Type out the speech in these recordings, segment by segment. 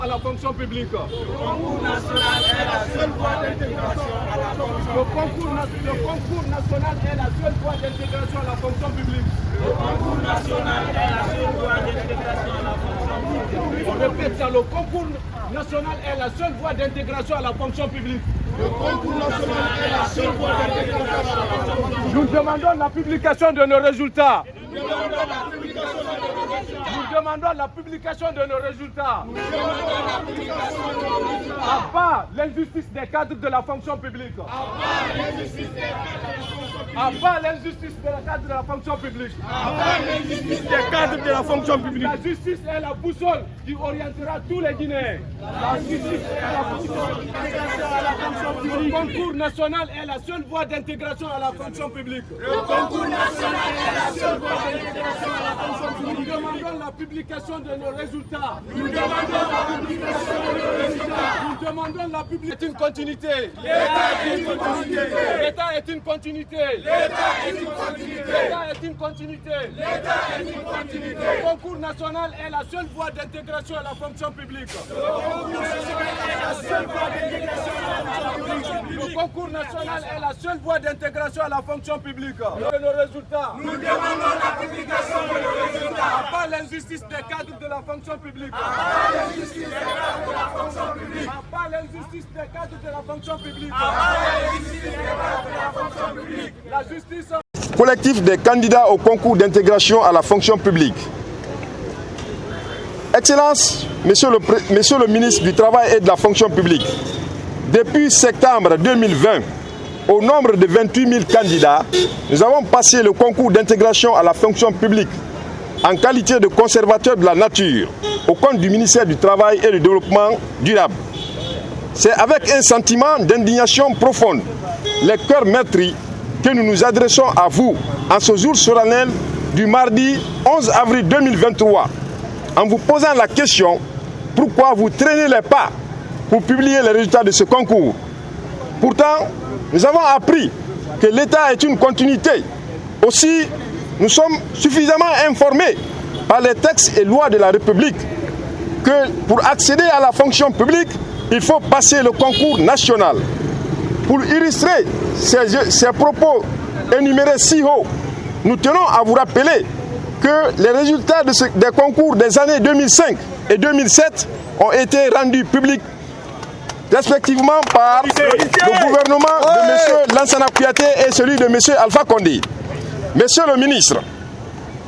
À la fonction publique. Le concours national est la seule voie d'intégration à la fonction publique. Le concours national est la seule voie d'intégration à la fonction publique. Le concours national est la seule voie d'intégration à la fonction publique. On répète ça, le concours national est la seule voie d'intégration à la fonction publique. Le concours national est la seule voie d'intégration à la fonction publique. Nous demandons la publication de nos résultats. Nous demandons la publication de nos résultats. Nous demandons la publication de nos résultats. Nous demandons la publication de nos résultats. À part l'injustice des cadres de la fonction publique. À part l'injustice des cadres de la fonction publique. À part l'injustice des cadres de la fonction publique. À part l'injustice des cadres de la fonction publique. La justice est la boussole qui orientera tous les Guinéens. La justice est la boussole qui orientera la fonction publique. Le concours national est la seule voie d'intégration à la fonction publique. Le concours national est la seule voie d'intégration à la fonction publique. Nous demandons la publication de nos résultats. Nous demandons la publication de nos résultats. Nous demandons la publication. C'est une continuité. L'État est une continuité. L'État est une continuité. L'État est une continuité. L'État est une continuité. L'État est une continuité. Le concours national est la seule voie d'intégration à la fonction publique. Le concours national est la seule voie d'intégration à la fonction publique. De nos résultats. Nous demandons la publication de nos résultats. À part l'injustice des cadres de la fonction publique. À part l'injustice des cadres de la fonction publique. À part l'injustice des cadres de la fonction publique. À part l'injustice des cadres de la fonction publique. La justice. Collectif des candidats au concours d'intégration à la fonction publique. Excellence, monsieur le ministre du Travail et de la fonction publique, depuis septembre 2020, au nombre de 28 000 candidats, nous avons passé le concours d'intégration à la fonction publique en qualité de conservateur de la nature au compte du ministère du Travail et du Développement durable. C'est avec un sentiment d'indignation profonde, les cœurs meurtris, que nous nous adressons à vous en ce jour solennel du mardi 11 avril 2023 en vous posant la question pourquoi vous traînez les pas pour publier les résultats de ce concours. Pourtant, nous avons appris que l'État est une continuité. Aussi, nous sommes suffisamment informés par les textes et lois de la République que pour accéder à la fonction publique, il faut passer le concours national. Pour illustrer ces propos énumérés si haut, nous tenons à vous rappeler que les résultats des concours des années 2005 et 2007 ont été rendus publics respectivement par le gouvernement de M. Lansana Kouyaté et celui de M. Alpha Condé. Monsieur le ministre,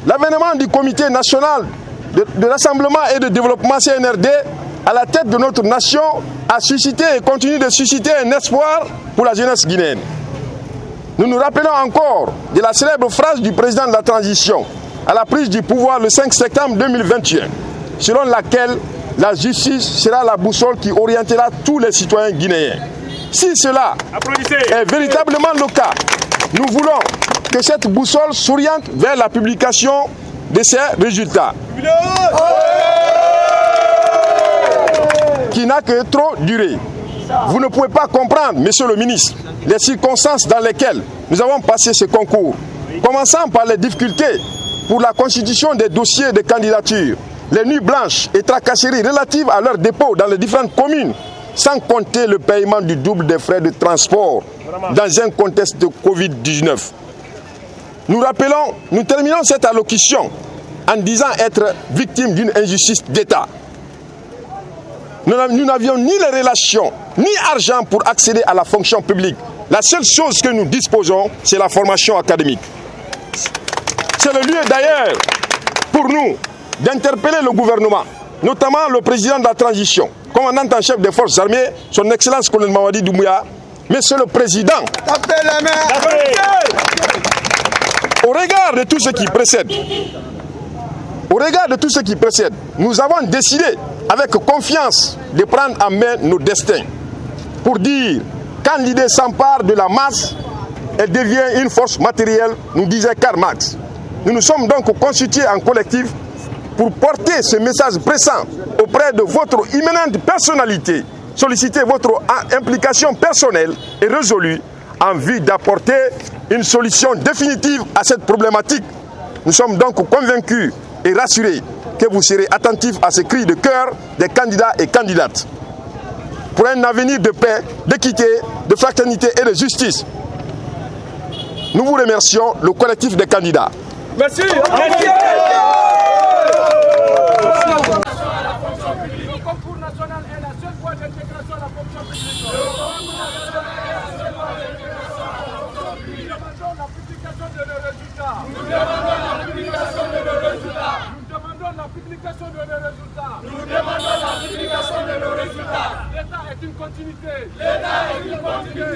l'avènement du comité national de rassemblement et de développement CNRD à la tête de notre nation a suscité et continue de susciter un espoir pour la jeunesse guinéenne. Nous nous rappelons encore de la célèbre phrase du président de la transition à la prise du pouvoir le 5 septembre 2021, selon laquelle la justice sera la boussole qui orientera tous les citoyens guinéens. Si cela est véritablement le cas, nous voulons que cette boussole s'oriente vers la publication de ces résultats, qui n'a que trop duré. Vous ne pouvez pas comprendre, monsieur le ministre, les circonstances dans lesquelles nous avons passé ce concours, commençant par les difficultés pour la constitution des dossiers de candidature, les nuits blanches et tracasseries relatives à leur dépôt dans les différentes communes, sans compter le paiement du double des frais de transport dans un contexte de Covid-19. Nous terminons cette allocution en disant être victimes d'une injustice d'État. Nous n'avions ni les relations, ni argent pour accéder à la fonction publique. La seule chose que nous disposons, c'est la formation académique. C'est le lieu d'ailleurs pour nous d'interpeller le gouvernement, notamment le président de la transition, commandant en chef des forces armées, son Excellence colonel Mamadi Doumbouya. Monsieur le Président, au regard de tout ce qui précède, nous avons décidé avec confiance de prendre en main nos destins. Pour dire, quand l'idée s'empare de la masse, elle devient une force matérielle, nous disait Karl Marx. Nous nous sommes donc constitués en collectif pour porter ce message pressant auprès de votre imminente personnalité, solliciter votre implication personnelle et résolue en vue d'apporter une solution définitive à cette problématique. Nous sommes donc convaincus et rassurés que vous serez attentifs à ces cris de cœur des candidats et candidates. Pour un avenir de paix, d'équité, de fraternité et de justice. Nous vous remercions, le collectif des candidats. Merci. Le concours national est la seule voie d'intégration à la fonction publique. Nous demandons la publication de nos résultats. Nous demandons la publication de nos résultats. L'État est une continuité. L'État est une continuité.